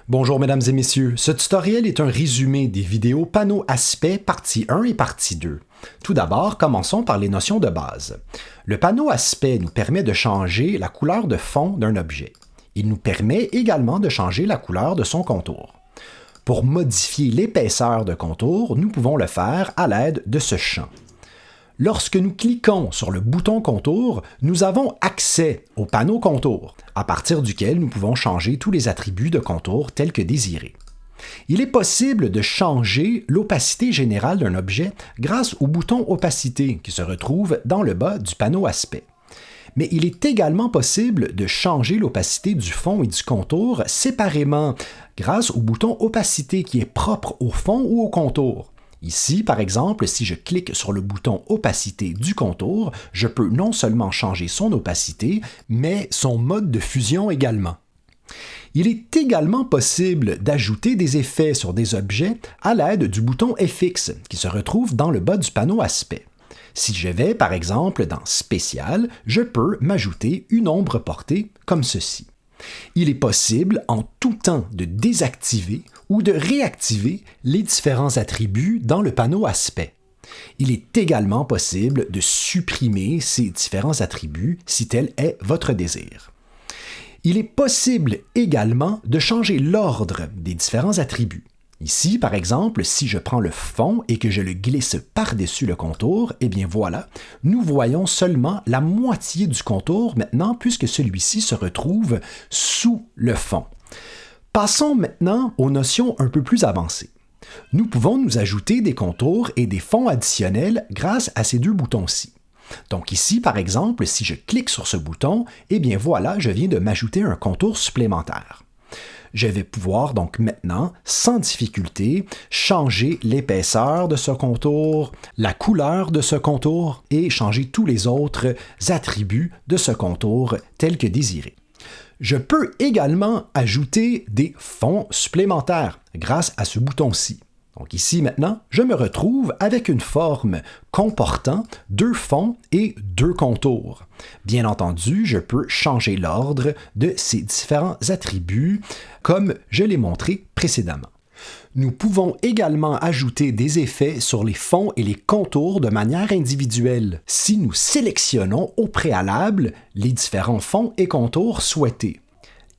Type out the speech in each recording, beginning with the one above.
Bonjour mesdames et messieurs, ce tutoriel est un résumé des vidéos panneaux aspect partie 1 et partie 2. Tout d'abord, commençons par les notions de base. Le panneau aspect nous permet de changer la couleur de fond d'un objet. Il nous permet également de changer la couleur de son contour. Pour modifier l'épaisseur de contour, nous pouvons le faire à l'aide de ce champ. Lorsque nous cliquons sur le bouton contour, nous avons accès au panneau contour, à partir duquel nous pouvons changer tous les attributs de contour tels que désirés. Il est possible de changer l'opacité générale d'un objet grâce au bouton opacité qui se retrouve dans le bas du panneau aspect. Mais il est également possible de changer l'opacité du fond et du contour séparément grâce au bouton opacité qui est propre au fond ou au contour. Ici, par exemple, si je clique sur le bouton opacité du contour, je peux non seulement changer son opacité, mais son mode de fusion également. Il est également possible d'ajouter des effets sur des objets à l'aide du bouton FX qui se retrouve dans le bas du panneau aspect. Si je vais, par exemple, dans Spécial, je peux m'ajouter une ombre portée comme ceci. Il est possible en tout temps de désactiver ou de réactiver les différents attributs dans le panneau aspect. Il est également possible de supprimer ces différents attributs si tel est votre désir. Il est possible également de changer l'ordre des différents attributs. Ici, par exemple, si je prends le fond et que je le glisse par-dessus le contour, eh bien voilà, nous voyons seulement la moitié du contour maintenant puisque celui-ci se retrouve sous le fond. Passons maintenant aux notions un peu plus avancées. Nous pouvons nous ajouter des contours et des fonds additionnels grâce à ces deux boutons-ci. Donc ici, par exemple, si je clique sur ce bouton, eh bien voilà, je viens de m'ajouter un contour supplémentaire. Je vais pouvoir donc maintenant, sans difficulté, changer l'épaisseur de ce contour, la couleur de ce contour et changer tous les autres attributs de ce contour tels que désirés. Je peux également ajouter des fonds supplémentaires grâce à ce bouton-ci. Donc ici maintenant, je me retrouve avec une forme comportant deux fonds et deux contours. Bien entendu, je peux changer l'ordre de ces différents attributs comme je l'ai montré précédemment. Nous pouvons également ajouter des effets sur les fonds et les contours de manière individuelle si nous sélectionnons au préalable les différents fonds et contours souhaités.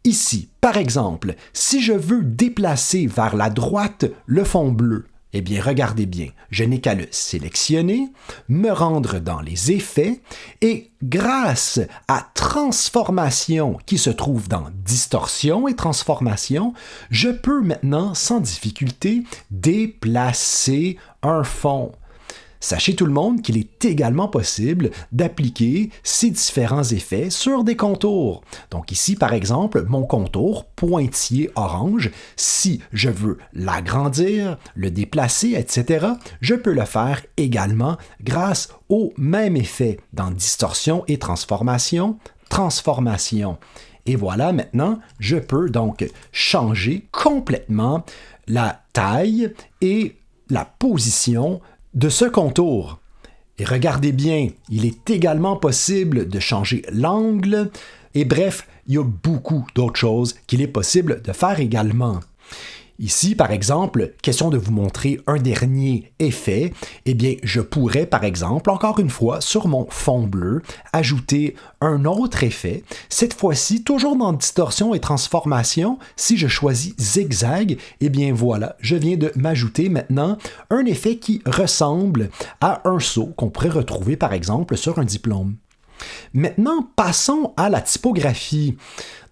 Ici, par exemple, si je veux déplacer vers la droite le fond bleu, eh bien regardez bien, je n'ai qu'à le sélectionner, me rendre dans les effets et grâce à transformation qui se trouve dans distorsion et transformation, je peux maintenant sans difficulté déplacer un fond. Sachez tout le monde qu'il est également possible d'appliquer ces différents effets sur des contours. Donc ici, par exemple, mon contour pointillé orange, si je veux l'agrandir, le déplacer, etc., je peux le faire également grâce au même effet dans distorsion et transformation, transformation. Et voilà, maintenant, je peux donc changer complètement la taille et la position de ce contour. Et regardez bien, il est également possible de changer l'angle, et bref, il y a beaucoup d'autres choses qu'il est possible de faire également. Ici, par exemple, question de vous montrer un dernier effet, eh bien, je pourrais, par exemple, encore une fois, sur mon fond bleu, ajouter un autre effet, cette fois-ci, toujours dans distorsion et transformation, si je choisis zigzag, eh bien voilà, je viens de m'ajouter maintenant un effet qui ressemble à un sceau qu'on pourrait retrouver, par exemple, sur un diplôme. Maintenant, passons à la typographie.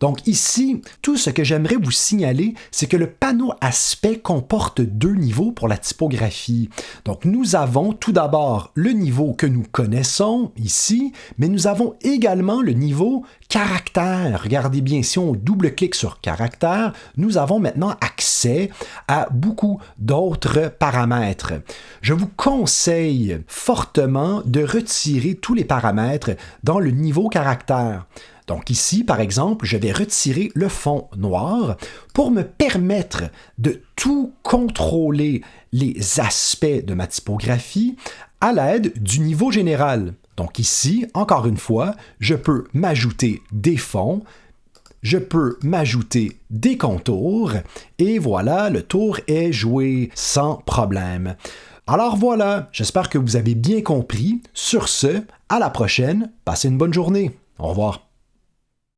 Donc ici, tout ce que j'aimerais vous signaler, c'est que le panneau aspect comporte deux niveaux pour la typographie. Donc nous avons tout d'abord le niveau que nous connaissons ici, mais nous avons également le niveau caractère. Regardez bien, si on double-clique sur caractère, nous avons maintenant accès à beaucoup d'autres paramètres. Je vous conseille fortement de retirer tous les paramètres dans le niveau caractère. Donc ici, par exemple, je vais retirer le fond noir pour me permettre de tout contrôler les aspects de ma typographie à l'aide du niveau général. Donc ici, encore une fois, je peux m'ajouter des fonds, je peux m'ajouter des contours et voilà, le tour est joué sans problème. Alors voilà, j'espère que vous avez bien compris. Sur ce, à la prochaine, passez une bonne journée. Au revoir.